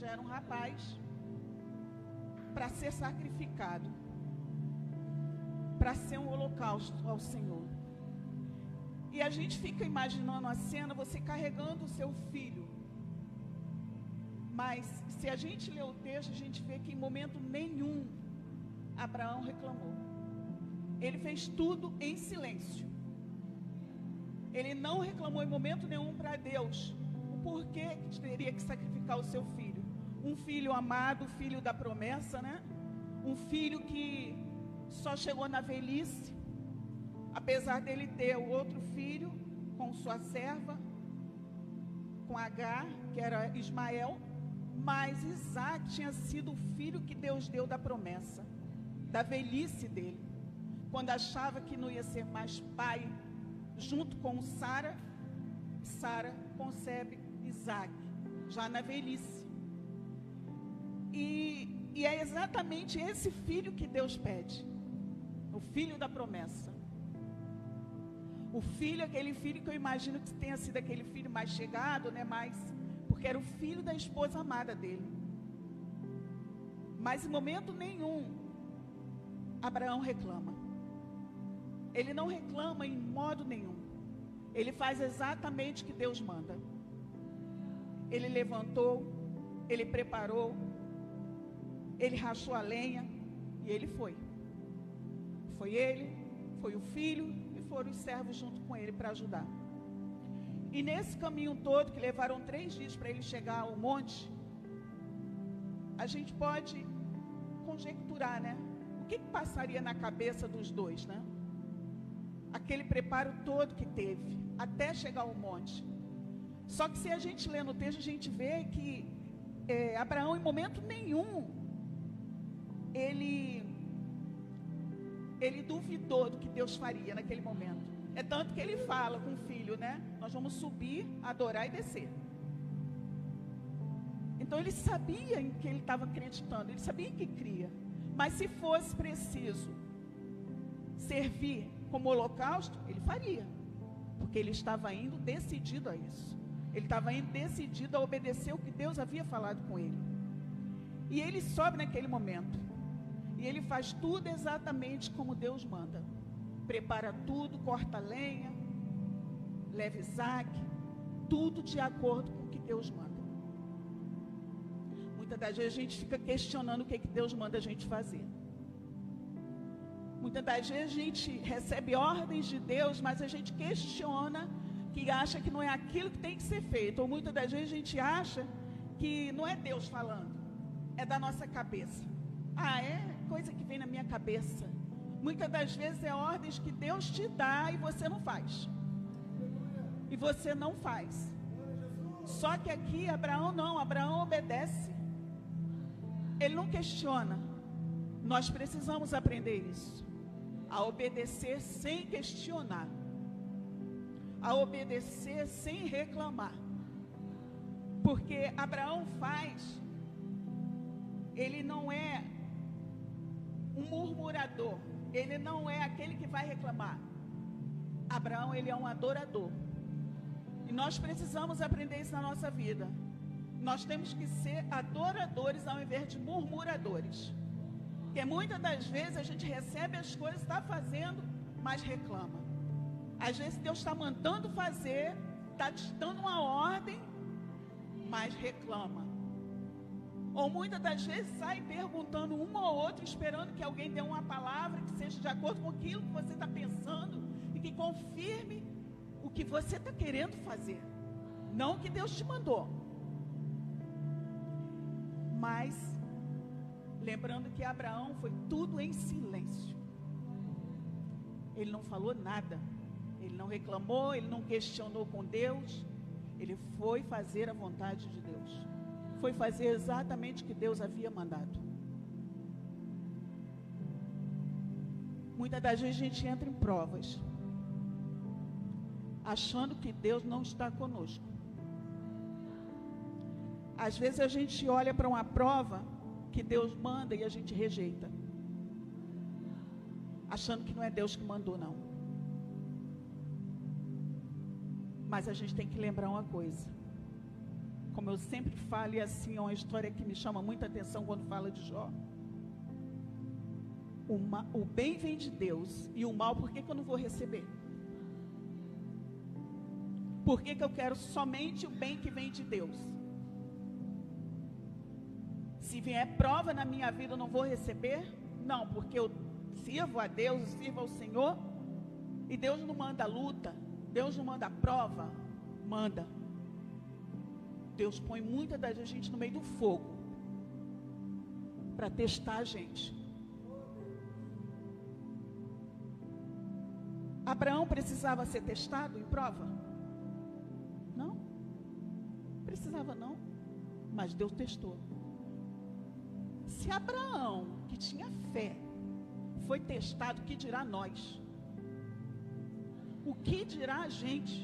já era um rapaz, para ser sacrificado, para ser um holocausto ao Senhor. E a gente fica imaginando a cena, você carregando o seu filho. Mas se a gente lê o texto, a gente vê que em momento nenhum Abraão reclamou. Ele fez tudo em silêncio. Ele não reclamou em momento nenhum para Deus o porquê que teria que sacrificar o seu filho. Um filho amado, filho da promessa, né? Um filho que só chegou na velhice, apesar dele ter o outro filho com sua serva, com Agar, que era Ismael, mas Isaac tinha sido o filho que Deus deu da promessa, da velhice dele, quando achava que não ia ser mais pai, junto com Sara. Sara concebe Isaac, já na velhice. E é exatamente esse filho que Deus pede, o filho da promessa. O filho, aquele filho que eu imagino que tenha sido aquele filho mais chegado, né? Porque era o filho da esposa amada dele. Mas em momento nenhum, Abraão reclama. Ele não reclama em modo nenhum. Ele faz exatamente o que Deus manda. Ele levantou, ele preparou, ele rachou a lenha e ele foi. Foi ele, foi o filho e foram os servos junto com ele para ajudar. E nesse caminho todo, que levaram 3 dias para ele chegar ao monte, a gente pode conjecturar, né? O que passaria na cabeça dos dois, né? Aquele preparo todo que teve, até chegar ao monte. Só que se a gente lê no texto, a gente vê que Abraão, em momento nenhum, ele duvidou do que Deus faria naquele momento. É tanto que ele fala com o filho, né? Nós vamos subir, adorar e descer. Então ele sabia em que ele estava acreditando, ele sabia em que cria. Mas se fosse preciso servir como holocausto, ele faria. Porque ele estava indo decidido a isso. Ele estava indo decidido a obedecer o que Deus havia falado com ele. E ele sobe naquele momento. E ele faz tudo exatamente como Deus manda. Prepara tudo, corta a lenha, leva Isaac, tudo de acordo com o que Deus manda. Muitas das vezes a gente fica questionando o que Deus manda a gente fazer. Muitas das vezes a gente recebe ordens de Deus, mas a gente questiona, que acha que não é aquilo que tem que ser feito. Ou muitas das vezes a gente acha que não é Deus falando, é da nossa cabeça. É coisa que vem na minha cabeça. Muitas das vezes é ordens que Deus te dá e você não faz. E você não faz. Só que aqui Abraão não, Abraão obedece. Ele não questiona. Nós precisamos aprender isso. A obedecer sem questionar. A obedecer sem reclamar. Porque Abraão faz, ele não é um murmurador. Ele não é aquele que vai reclamar. Abraão, ele é um adorador. E nós precisamos aprender isso na nossa vida. Nós temos que ser adoradores ao invés de murmuradores. Porque muitas das vezes a gente recebe as coisas, está fazendo, mas reclama. Às vezes Deus está mandando fazer, está te dando uma ordem, mas reclama. Ou muitas das vezes sai perguntando um ao outro, esperando que alguém dê uma palavra que seja de acordo com aquilo que você está pensando e que confirme o que você está querendo fazer, não o que Deus te mandou. Mas lembrando que Abraão foi tudo em silêncio. Ele não falou nada, ele não reclamou, ele não questionou com Deus. Ele foi fazer a vontade de Deus. Foi fazer exatamente o que Deus havia mandado. Muitas das vezes a gente entra em provas, achando que Deus não está conosco. Às vezes a gente olha para uma prova que Deus manda e a gente rejeita, achando que não é Deus que mandou, não. Mas a gente tem que lembrar uma coisa: como eu sempre falo, e assim é uma história que me chama muita atenção quando fala de Jó. O bem vem de Deus, e o mal, por que eu não vou receber? Por que eu quero somente o bem que vem de Deus? Se vier prova na minha vida, eu não vou receber? Não, porque eu sirvo a Deus, eu sirvo ao Senhor, e Deus não manda luta, Deus não manda prova, manda. Deus põe muita da gente no meio do fogo, para testar a gente. Abraão precisava ser testado em prova? Não, precisava não, mas Deus testou. Se Abraão, que tinha fé, foi testado, o que dirá nós? O que dirá a gente?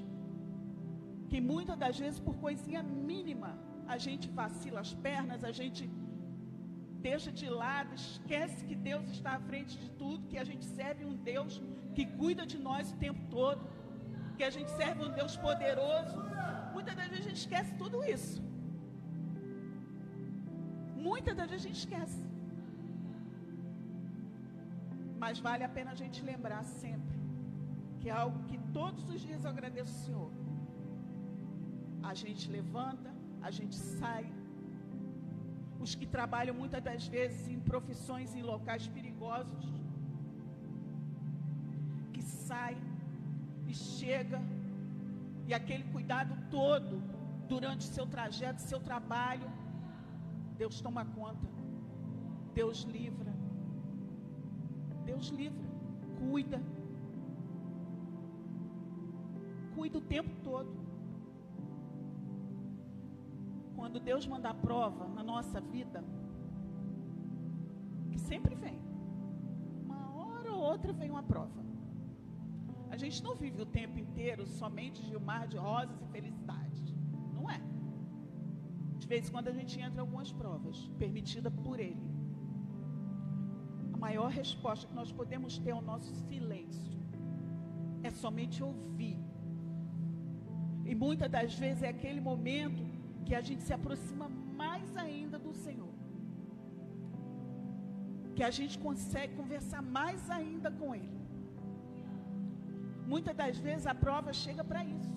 Que muitas das vezes, por coisinha mínima, a gente vacila as pernas, a gente deixa de lado, esquece que Deus está à frente de tudo, que a gente serve um Deus que cuida de nós o tempo todo, que a gente serve um Deus poderoso. Muitas das vezes a gente esquece tudo isso. Muitas das vezes a gente esquece. Mas vale a pena a gente lembrar sempre que é algo que todos os dias eu agradeço ao Senhor. A gente levanta, a gente sai. Os que trabalham muitas das vezes em profissões, em locais perigosos, que sai e chega, e aquele cuidado todo durante o seu trajeto, seu trabalho, Deus toma conta, Deus livra, cuida o tempo todo. Quando Deus manda a prova na nossa vida, que sempre vem, uma hora ou outra vem uma prova. A gente não vive o tempo inteiro somente de um mar de rosas e felicidades, não é? De vez em quando a gente entra em algumas provas, permitida por Ele. A maior resposta que nós podemos ter ao nosso silêncio é somente ouvir. E muitas das vezes é aquele momento que a gente se aproxima mais ainda do Senhor, que a gente consegue conversar mais ainda com Ele. Muitas das vezes a prova chega para isso,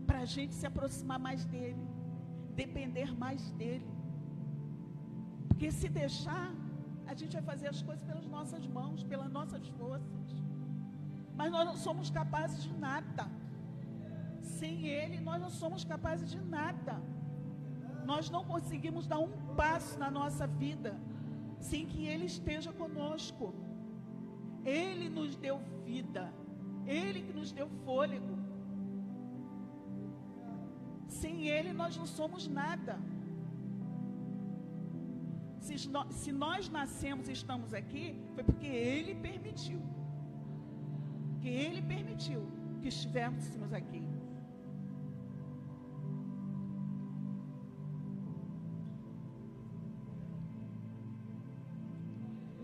para a gente se aproximar mais dEle, depender mais dEle. Porque se deixar, a gente vai fazer as coisas pelas nossas mãos, pelas nossas forças, mas nós não somos capazes de nada. Sem Ele, nós não somos capazes de nada. Nós não conseguimos dar um passo na nossa vida sem que Ele esteja conosco. Ele nos deu vida, Ele que nos deu fôlego. Sem Ele, nós não somos nada. Se nós nascemos e estamos aqui, foi porque Ele permitiu. Que Ele permitiu que estivéssemos aqui.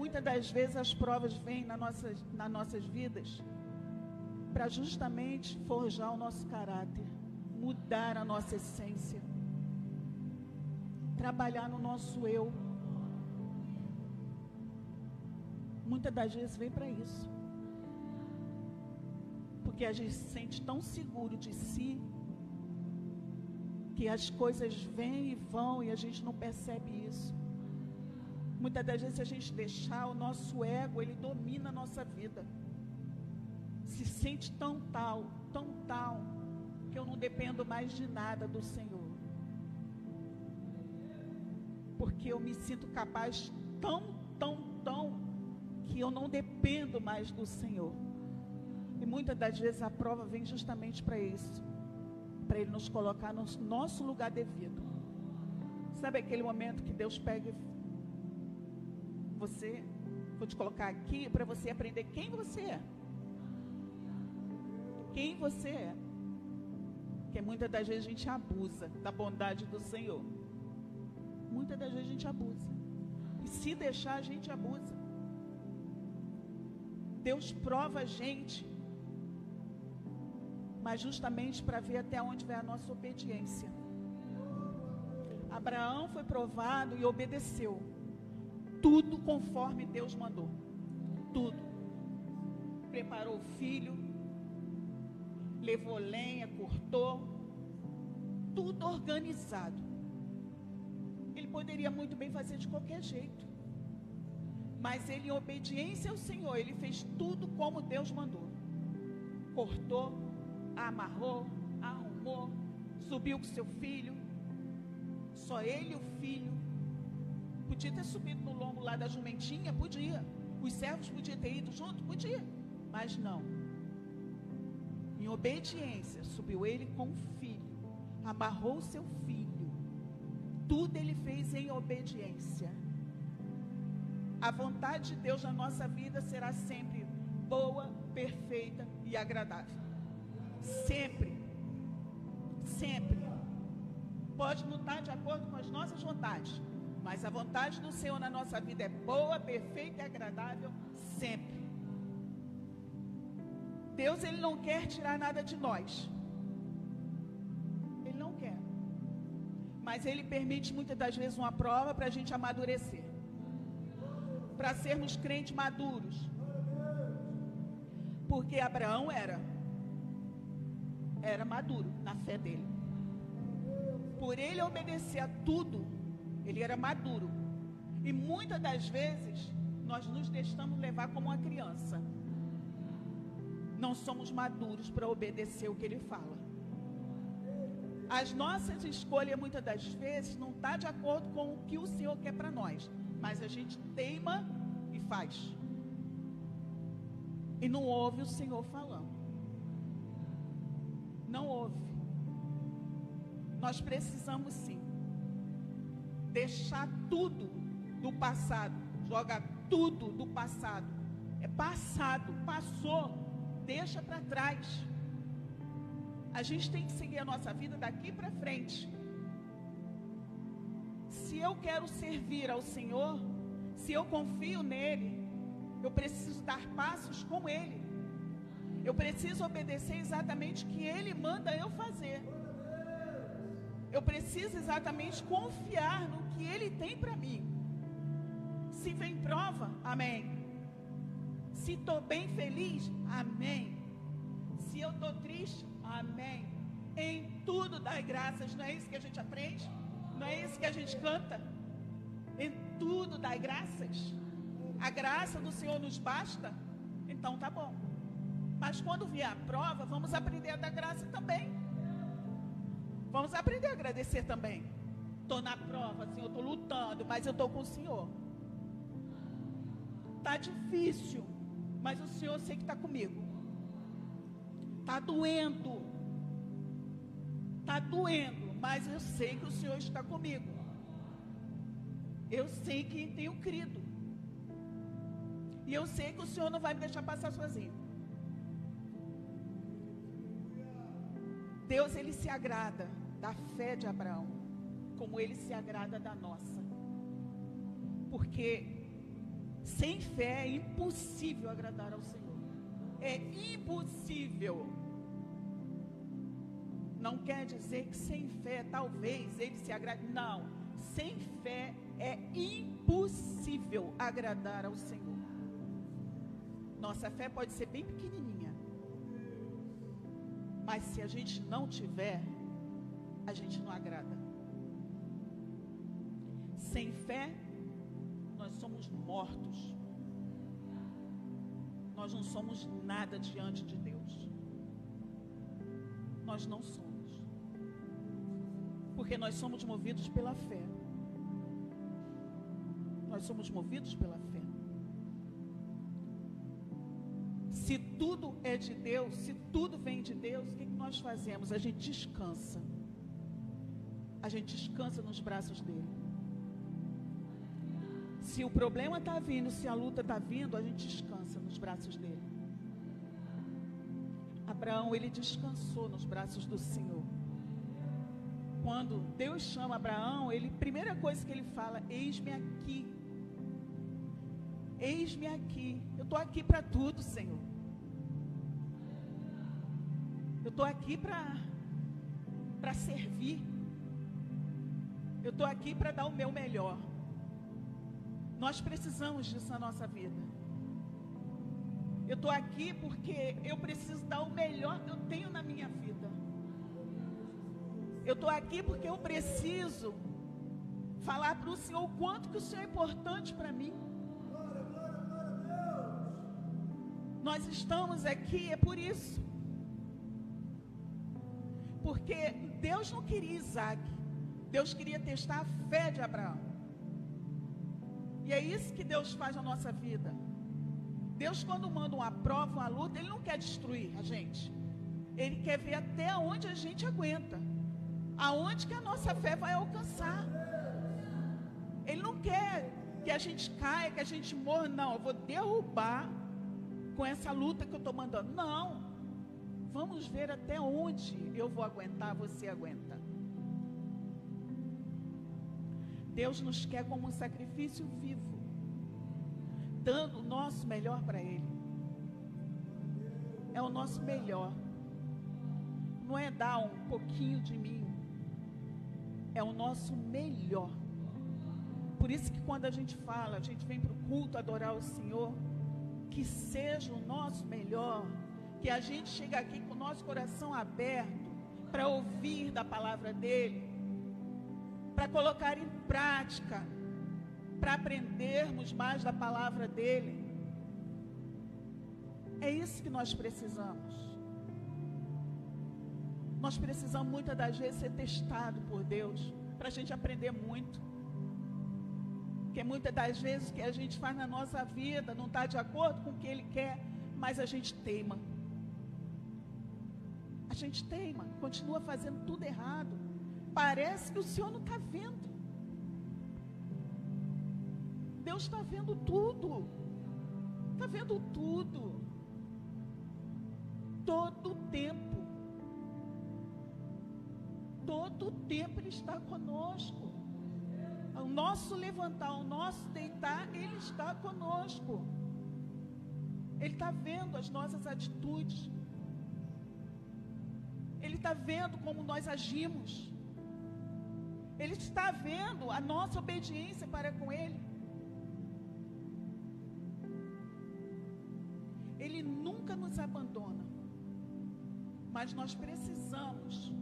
Muitas das vezes as provas vêm nas nossas vidas para justamente forjar o nosso caráter, mudar a nossa essência, trabalhar no nosso eu. Muitas das vezes vem para isso, porque a gente se sente tão seguro de si, que as coisas vêm e vão e a gente não percebe isso. Muitas das vezes, se a gente deixar, o nosso ego, ele domina a nossa vida. Se sente tão tal, que eu não dependo mais de nada do Senhor. Porque eu me sinto capaz tão, que eu não dependo mais do Senhor. E muitas das vezes a prova vem justamente para isso. Para Ele nos colocar no nosso lugar devido. Sabe aquele momento que Deus pega e vou te colocar aqui para você aprender quem você é. Quem você é. Porque muitas das vezes a gente abusa da bondade do Senhor. Muitas das vezes a gente abusa. E se deixar, a gente abusa. Deus prova a gente, mas justamente para ver até onde vai a nossa obediência. Abraão foi provado e obedeceu. Tudo conforme Deus mandou. Tudo. Preparou o filho, levou lenha, cortou, tudo organizado. Ele poderia muito bem fazer de qualquer jeito, mas ele, em obediência ao Senhor, ele fez tudo como Deus mandou. Cortou, amarrou, arrumou, subiu com seu filho. Só ele e o filho. Podia ter subido no lombo lá da jumentinha? Podia. Os servos podiam ter ido junto? Podia. Mas não. Em obediência, subiu ele com o filho. Amarrou o seu filho. Tudo ele fez em obediência. A vontade de Deus na nossa vida será sempre boa, perfeita e agradável. Sempre. Sempre. Pode não estar de acordo com as nossas vontades, mas a vontade do Senhor na nossa vida é boa, perfeita e agradável sempre. Deus, Ele não quer tirar nada de nós. Ele não quer. Mas Ele permite muitas das vezes uma prova para a gente amadurecer. Para sermos crentes maduros. Porque Abraão era maduro na fé dele. Por ele obedecer a tudo, ele era maduro. E muitas das vezes, nós nos deixamos levar como uma criança. Não somos maduros para obedecer o que ele fala. As nossas escolhas, muitas das vezes, não estão de acordo com o que o Senhor quer para nós. Mas a gente teima e faz. E não ouve o Senhor falando. Não ouve. Nós precisamos sim deixar tudo do passado, jogar tudo do passado. É passado, passou, deixa para trás. A gente tem que seguir a nossa vida daqui para frente. Se eu quero servir ao Senhor, se eu confio nele, eu preciso dar passos com ele. Eu preciso obedecer exatamente o que ele manda eu fazer. Eu preciso exatamente confiar no que ele tem para mim. Se vem prova, amém. Se estou bem feliz, amém. Se eu estou triste, amém. Em tudo dai graças, não é isso que a gente aprende? Não é isso que a gente canta? Em tudo dai graças. A graça do Senhor nos basta? Então tá bom. Mas quando vier a prova, vamos aprender a dar graça também. Vamos aprender a agradecer também. Estou na prova, Senhor, estou lutando, mas eu estou com o Senhor. Está difícil, mas o Senhor sei que está comigo. Está doendo. Está doendo, mas eu sei que o Senhor está comigo. Eu sei que tenho crido. E eu sei que o Senhor não vai me deixar passar sozinho. Deus, Ele se agrada da fé de Abraão, como Ele se agrada da nossa. Porque sem fé é impossível agradar ao Senhor. É impossível. Não quer dizer que sem fé talvez Ele se agrade. Não, sem fé é impossível agradar ao Senhor. Nossa fé pode ser bem pequenininha, mas se a gente não tiver, a gente não agrada. Sem fé, nós somos mortos. Nós não somos nada diante de Deus. Nós não somos. Porque nós somos movidos pela fé. Nós somos movidos pela fé. Se tudo é de Deus, se tudo vem de Deus, o que nós fazemos? A gente descansa. A gente descansa nos braços dele. Se o problema está vindo, se a luta está vindo, a gente descansa nos braços dele. Abraão, ele descansou nos braços do Senhor. Quando Deus chama Abraão, primeira coisa que ele fala: eis-me aqui. Eis-me aqui. Eu estou aqui para tudo, Senhor. Eu estou aqui para servir. Eu estou aqui para dar o meu melhor. Nós precisamos disso na nossa vida. Eu estou aqui porque eu preciso dar o melhor que eu tenho na minha vida. Eu estou aqui porque eu preciso falar para o Senhor o quanto que o Senhor é importante para mim. Nós estamos aqui, é por isso. Porque Deus não queria Isaac. Deus queria testar a fé de Abraão. E é isso que Deus faz na nossa vida. Deus, quando manda uma prova, uma luta, Ele não quer destruir a gente. Ele quer ver até onde a gente aguenta. Aonde que a nossa fé vai alcançar. Ele não quer que a gente caia, que a gente morra. Não, eu vou derrubar com essa luta que eu estou mandando. Não. Vamos ver até onde eu vou aguentar, você aguenta. Deus nos quer como um sacrifício vivo, dando o nosso melhor para Ele. É o nosso melhor. Não é dar um pouquinho de mim. É o nosso melhor. Por isso que quando a gente fala, a gente vem para o culto adorar o Senhor, que seja o nosso melhor, que a gente chega aqui com o nosso coração aberto para ouvir da palavra dEle, para colocar em prática, para aprendermos mais da palavra dEle. É isso que nós precisamos. Nós precisamos muitas das vezes ser testados por Deus, para a gente aprender muito. Porque muitas das vezes o que a gente faz na nossa vida não está de acordo com o que Ele quer, mas a gente teima. A gente teima, continua fazendo tudo errado. Parece que o Senhor não está vendo. Deus está vendo tudo. Está vendo tudo. Todo o tempo. Todo o tempo Ele está conosco. O nosso levantar, o nosso deitar, Ele está conosco. Ele está vendo as nossas atitudes. Ele está vendo como nós agimos. Ele está vendo a nossa obediência para com Ele. Ele nunca nos abandona. Mas nós precisamos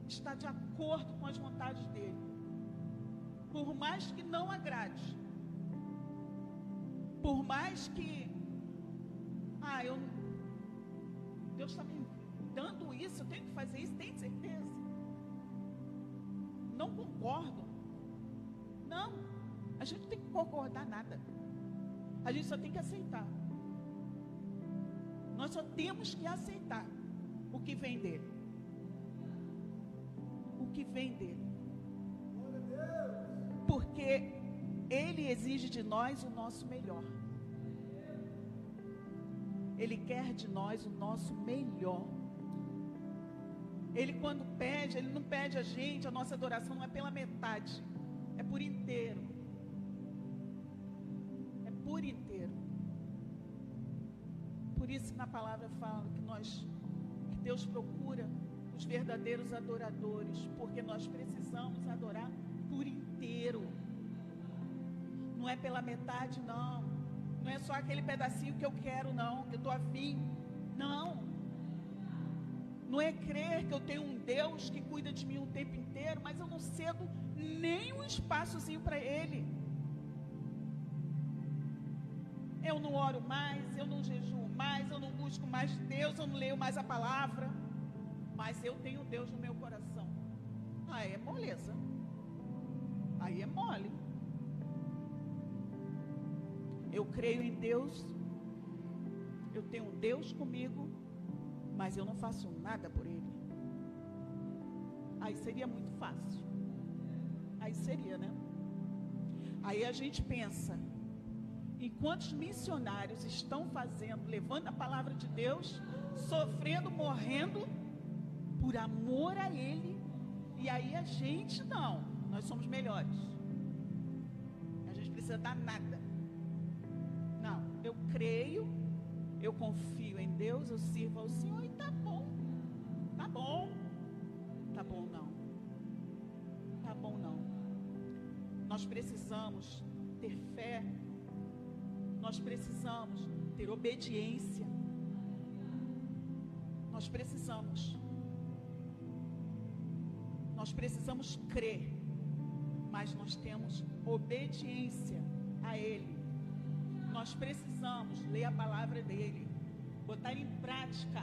estar de acordo com as vontades dEle. Por mais que não agrade. Por mais que Deus está me dando isso, eu tenho que fazer isso, tem certeza? Não concordo. Não, a gente não tem que concordar nada. A gente só tem que aceitar. Nós só temos que aceitar o que vem dEle. O que vem dEle. Porque Ele exige de nós o nosso melhor. Ele quer de nós o nosso melhor. Ele quando pede, Ele não pede a gente, a nossa adoração não é pela metade, é por inteiro. É por inteiro. Por isso que na palavra fala que Deus procura os verdadeiros adoradores, porque nós precisamos adorar por inteiro. Não é pela metade, não. Não é só aquele pedacinho que eu quero, não, que eu estou afim. Não. Não é crer que eu tenho um Deus que cuida de mim o tempo inteiro, mas eu não cedo nem um espaçozinho para Ele. Eu não oro mais, eu não jejuo mais, eu não busco mais Deus, eu não leio mais a palavra. Mas eu tenho Deus no meu coração. Aí é moleza. Aí é mole. Eu creio em Deus. Eu tenho Deus comigo. Mas eu não faço nada por Ele. Aí seria muito fácil. Aí seria, né? Aí a gente pensa, enquanto os missionários estão fazendo, levando a palavra de Deus, sofrendo, morrendo, por amor a Ele, e aí a gente não, nós somos melhores. A gente precisa dar nada. Não, eu creio, eu confio em Deus, eu sirvo ao Senhor e tá bom. Tá bom. Tá bom não. Tá bom não. nós precisamos ter fé, nós precisamos ter obediência, nós precisamos crer, mas nós temos obediência a Ele. Nós precisamos ler a palavra dEle, botar em prática,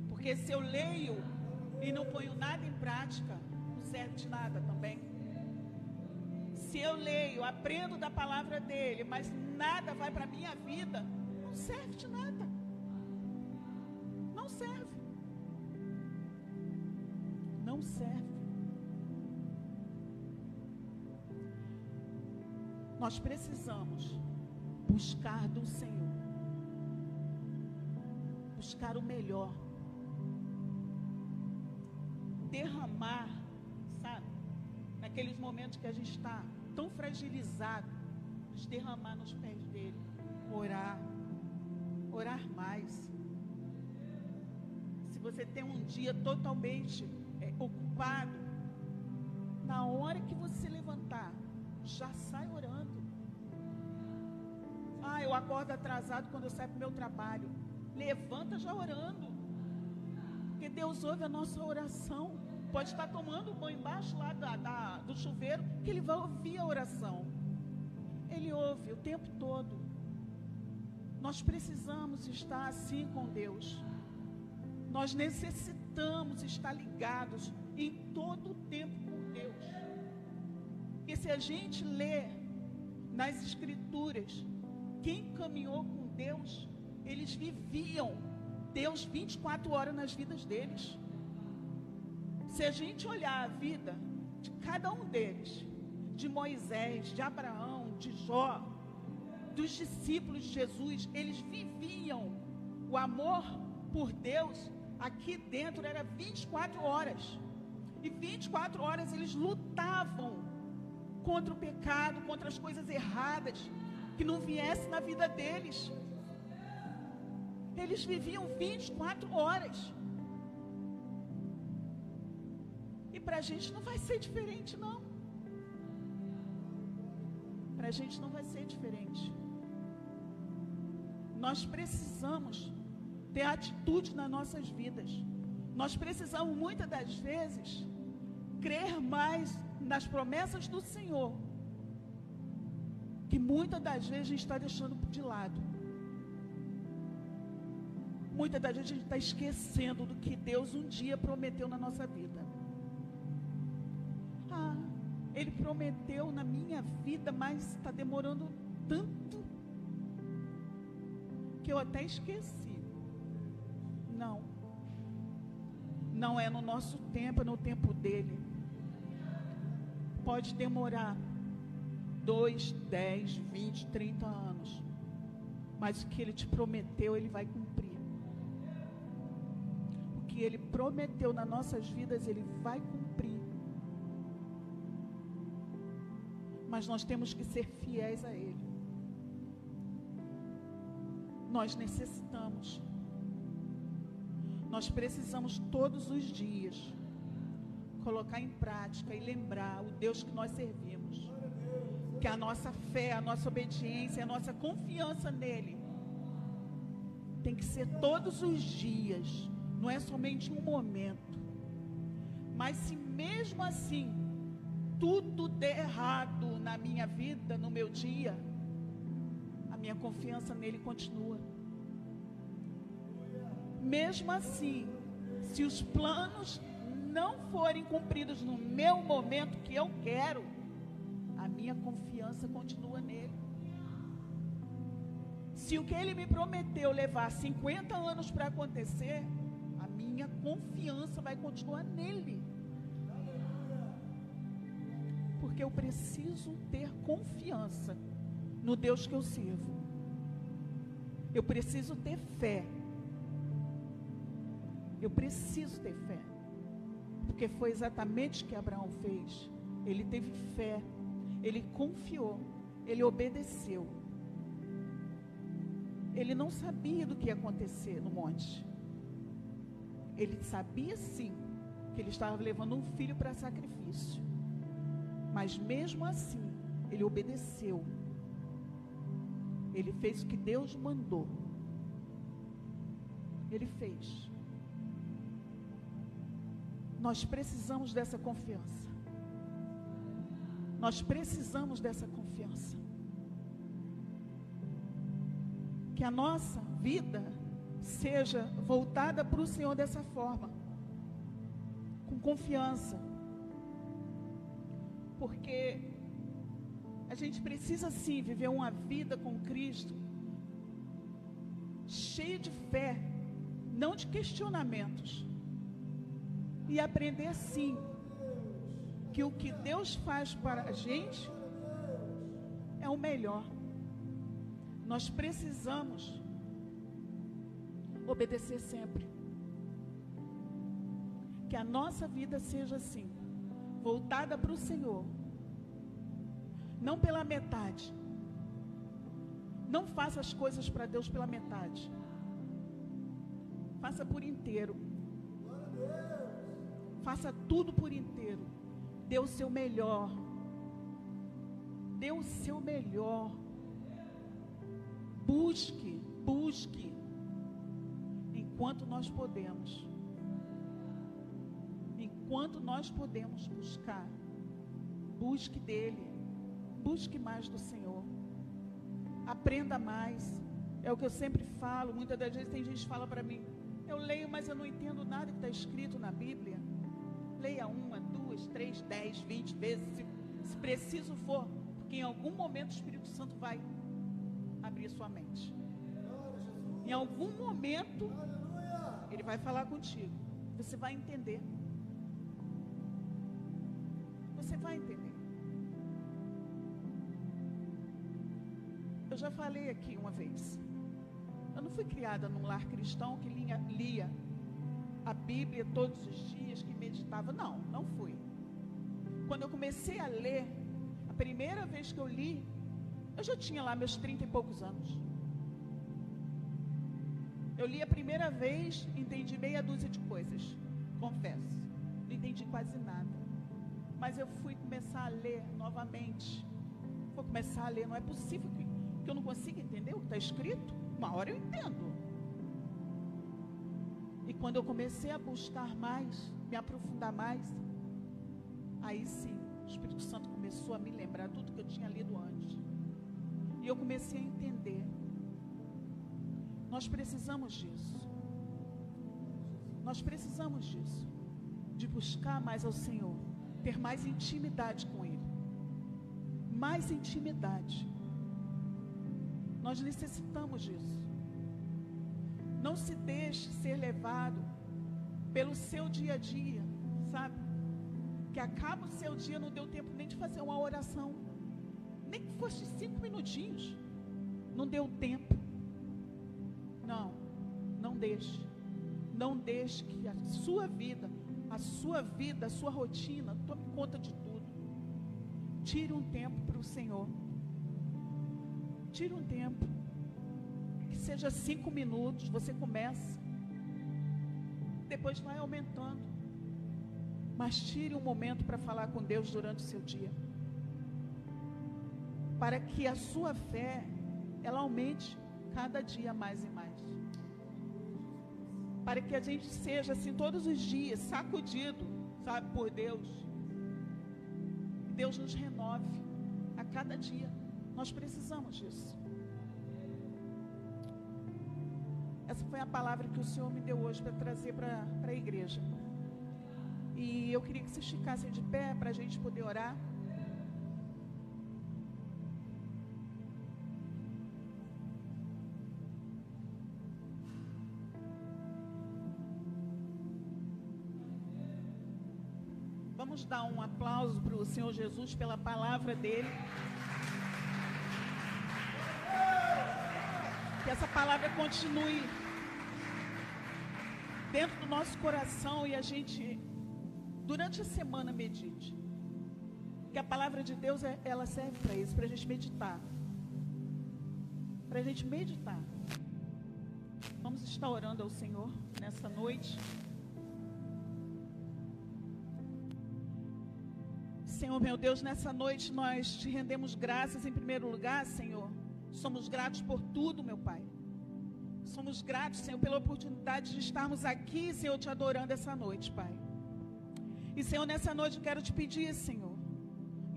porque se eu leio e não ponho nada em prática, não serve de nada também. Se eu leio, aprendo da palavra dEle, mas nada vai para a minha vida, não serve de nada. Não serve. Não serve. Nós precisamos buscar do Senhor, buscar o melhor, derramar, sabe, naqueles momentos que a gente está tão fragilizado, nos derramar nos pés dele, orar mais. Se você tem um dia totalmente ocupado, na hora que você levantar, já sai orando. Eu acordo atrasado quando eu saio para o meu trabalho. Levanta já orando, porque Deus ouve a nossa oração. Pode estar tomando banho embaixo lá do chuveiro, que Ele vai ouvir a oração. Ele ouve o tempo todo. Nós precisamos estar assim com Deus. Nós necessitamos estar ligados em todo o tempo com Deus. Porque se a gente lê nas Escrituras, quem caminhou com Deus, eles viviam Deus 24 horas nas vidas deles. Se a gente olhar a vida de cada um deles, de Moisés, de Abraão, de Jó, dos discípulos de Jesus, eles viviam o amor por Deus. Aqui dentro era 24 horas. E 24 horas eles lutavam contra o pecado, contra as coisas erradas que não viessem na vida deles. Eles viviam 24 horas. E para a gente não vai ser diferente, não. Para a gente não vai ser diferente. Nós precisamos ter atitude nas nossas vidas. Nós precisamos, muitas das vezes, crer mais nas promessas do Senhor, que muitas das vezes a gente está deixando de lado. Muitas das vezes a gente está esquecendo do que Deus um dia prometeu na nossa vida. Ele prometeu na minha vida, mas está demorando tanto que eu até esqueci. Não é no nosso tempo, é no tempo dele. Pode demorar 2, 10, 20, 30 anos, mas o que ele te prometeu, ele vai cumprir. O que ele prometeu nas nossas vidas, ele vai cumprir. Mas nós temos que ser fiéis a ele. Nós necessitamos. Nós precisamos todos os dias colocar em prática e lembrar o Deus que nós servimos. Que a nossa fé, a nossa obediência, a nossa confiança nele tem que ser todos os dias. Não é somente um momento. Mas se mesmo assim tudo der errado na minha vida, no meu dia, a minha confiança nele continua. Mesmo assim, se os planos não forem cumpridos no meu momento que eu quero, a minha confiança continua nele. Se o que ele me prometeu levar 50 anos para acontecer, a minha confiança vai continuar nele. Porque eu preciso ter confiança no Deus que eu sirvo. Eu preciso ter fé. Eu preciso ter fé. Porque foi exatamente o que Abraão fez. Ele teve fé. Ele confiou. Ele obedeceu. Ele não sabia do que ia acontecer no monte. Ele sabia sim que ele estava levando um filho para sacrifício. Mas mesmo assim, ele obedeceu. Ele fez o que Deus mandou. Ele fez. Nós precisamos dessa confiança. Nós precisamos dessa confiança. Que a nossa vida seja voltada para o Senhor dessa forma. Com confiança. Porque a gente precisa sim viver uma vida com Cristo, cheia de fé, não de questionamentos, e aprender sim que o que Deus faz para a gente é o melhor. Nós precisamos obedecer sempre. Que a nossa vida seja assim, voltada para o Senhor. Não pela metade. Não faça as coisas para Deus pela metade. Faça por inteiro. Faça tudo por inteiro. Dê o seu melhor. Dê o seu melhor. Busque, busque. Enquanto nós podemos. Enquanto nós podemos buscar. Busque dele. Busque mais do Senhor. Aprenda mais. É o que eu sempre falo. Muitas das vezes tem gente que fala para mim: eu leio, mas eu não entendo nada que está escrito na Bíblia. Leia 1, 2, 3, 10, 20 vezes, se preciso for, porque em algum momento o Espírito Santo vai abrir sua mente. Em algum momento ele vai falar contigo. Você vai entender. Você vai entender. Eu já falei aqui uma vez. Eu não fui criada num lar cristão que lia a Bíblia todos os dias, que meditava. Não fui. Quando eu comecei a ler, a primeira vez que eu li, eu já tinha lá meus 30 e poucos anos. Eu li a primeira vez, entendi meia dúzia de coisas, confesso. Não entendi quase nada. Mas eu fui começar a ler novamente. Vou começar a ler. Não é possível que eu não consiga entender o que está escrito. Uma hora eu entendo. E quando eu comecei a buscar mais, me aprofundar mais, aí sim, o Espírito Santo começou a me lembrar tudo que eu tinha lido antes. E eu comecei a entender. Nós precisamos disso. Nós precisamos disso. De buscar mais ao Senhor. Ter mais intimidade com Ele. Mais intimidade. Nós necessitamos disso. Não se deixe ser levado pelo seu dia a dia, sabe? Que acaba o seu dia, não deu tempo nem de fazer uma oração. Nem que fosse 5 minutinhos. Não deu tempo. Não deixe. Não deixe que a sua vida, a sua rotina, tome conta de tudo. Tire um tempo para o Senhor. Tire um tempo. Que seja 5 minutos, você começa. Depois vai aumentando. Mas tire um momento para falar com Deus durante o seu dia. Para que a sua fé, ela aumente cada dia mais e mais. Para que a gente seja assim todos os dias, sacudido, sabe, por Deus. Deus nos renove a cada dia. Nós precisamos disso. Essa foi a palavra que o Senhor me deu hoje para trazer para a igreja. E eu queria que vocês ficassem de pé para a gente poder orar. Vamos dar um aplauso para o Senhor Jesus pela palavra dele. Que essa palavra continue dentro do nosso coração e a gente, durante a semana, medite. Que a palavra de Deus, ela serve para isso, para a gente meditar. Para a gente meditar. Vamos estar orando ao Senhor nessa noite. Senhor, meu Deus, nessa noite nós te rendemos graças em primeiro lugar, Senhor. Somos gratos por tudo, meu Pai. Somos gratos, Senhor, pela oportunidade de estarmos aqui, Senhor, te adorando essa noite, Pai. E, Senhor, nessa noite eu quero te pedir, Senhor,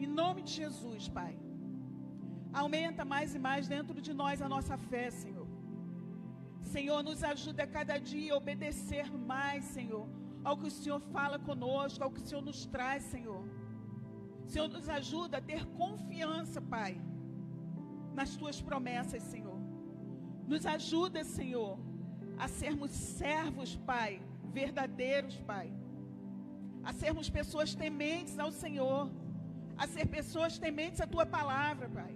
em nome de Jesus, Pai, aumenta mais e mais dentro de nós a nossa fé, Senhor. Senhor, nos ajuda a cada dia a obedecer mais, Senhor, ao que o Senhor fala conosco, ao que o Senhor nos traz, Senhor. Senhor, nos ajuda a ter confiança, Pai, nas Tuas promessas, Senhor. Nos ajuda, Senhor, a sermos servos, Pai, verdadeiros, Pai. A sermos pessoas tementes ao Senhor, a ser pessoas tementes à Tua palavra, Pai.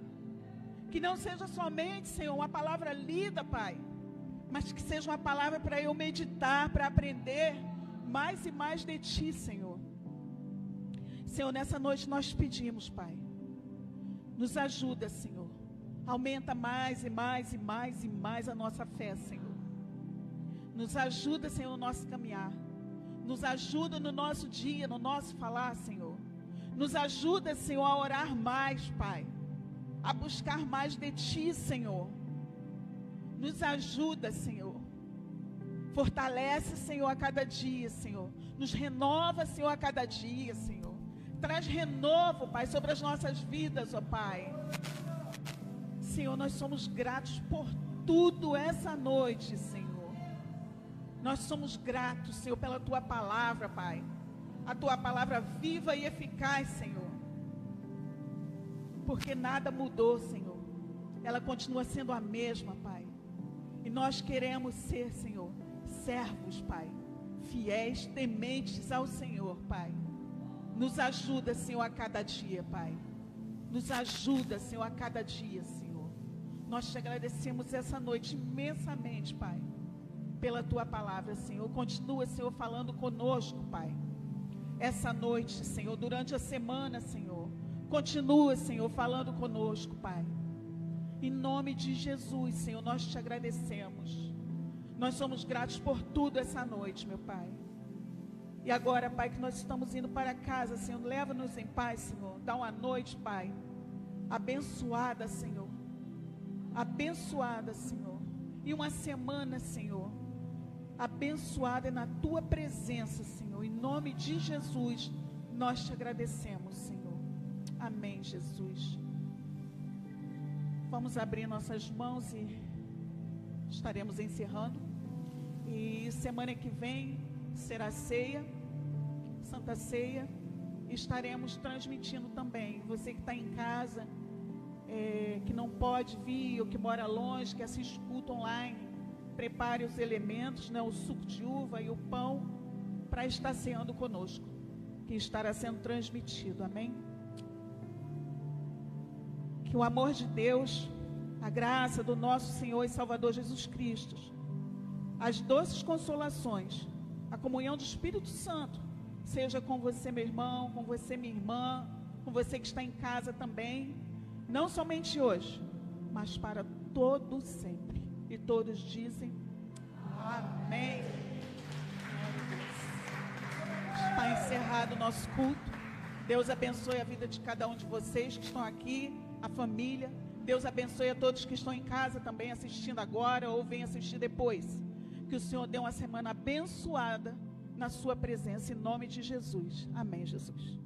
Que não seja somente, Senhor, uma palavra lida, Pai, mas que seja uma palavra para eu meditar, para aprender mais e mais de Ti, Senhor. Senhor, nessa noite nós pedimos, Pai, nos ajuda, Senhor. Aumenta mais e mais e mais e mais a nossa fé, Senhor. Nos ajuda, Senhor, no nosso caminhar. Nos ajuda no nosso dia, no nosso falar, Senhor. Nos ajuda, Senhor, a orar mais, Pai. A buscar mais de Ti, Senhor. Nos ajuda, Senhor. Fortalece, Senhor, a cada dia, Senhor. Nos renova, Senhor, a cada dia, Senhor. Traz renovo, Pai, sobre as nossas vidas, ó Pai. Senhor, nós somos gratos por tudo essa noite, Senhor. Nós somos gratos, Senhor, pela Tua palavra, Pai. A Tua palavra viva e eficaz, Senhor. Porque nada mudou, Senhor. Ela continua sendo a mesma, Pai. E nós queremos ser, Senhor, servos, Pai, fiéis, tementes ao Senhor, Pai. Nos ajuda, Senhor, a cada dia, Pai. Nos ajuda, Senhor, a cada dia, Senhor. Nós te agradecemos essa noite imensamente, Pai, pela Tua palavra, Senhor. Continua, Senhor, falando conosco, Pai. Essa noite, Senhor, durante a semana, Senhor. Continua, Senhor, falando conosco, Pai. Em nome de Jesus, Senhor, nós te agradecemos. Nós somos gratos por tudo essa noite, meu Pai. E agora, Pai, que nós estamos indo para casa, Senhor, leva-nos em paz, Senhor. Dá uma noite, Pai, abençoada, Senhor. Abençoada, Senhor. E uma semana, Senhor, abençoada na Tua presença, Senhor. Em nome de Jesus, nós te agradecemos, Senhor. Amém, Jesus. Vamos abrir nossas mãos e estaremos encerrando. E semana que vem será ceia, Santa Ceia. Estaremos transmitindo também. Você que está em casa, que não pode vir ou que mora longe, que assiste culto online, prepare os elementos, né, o suco de uva e o pão para estar ceando conosco, que estará sendo transmitido. Amém? Que o amor de Deus, a graça do nosso Senhor e Salvador Jesus Cristo, as doces consolações, a comunhão do Espírito Santo, seja com você, meu irmão, com você, minha irmã, com você que está em casa também, não somente hoje, mas para todo sempre. E todos dizem amém. Está encerrado o nosso culto. Deus abençoe a vida de cada um de vocês que estão aqui, a família. Deus abençoe a todos que estão em casa também assistindo agora ou vêm assistir depois. Que o Senhor dê uma semana abençoada na sua presença, em nome de Jesus. Amém, Jesus.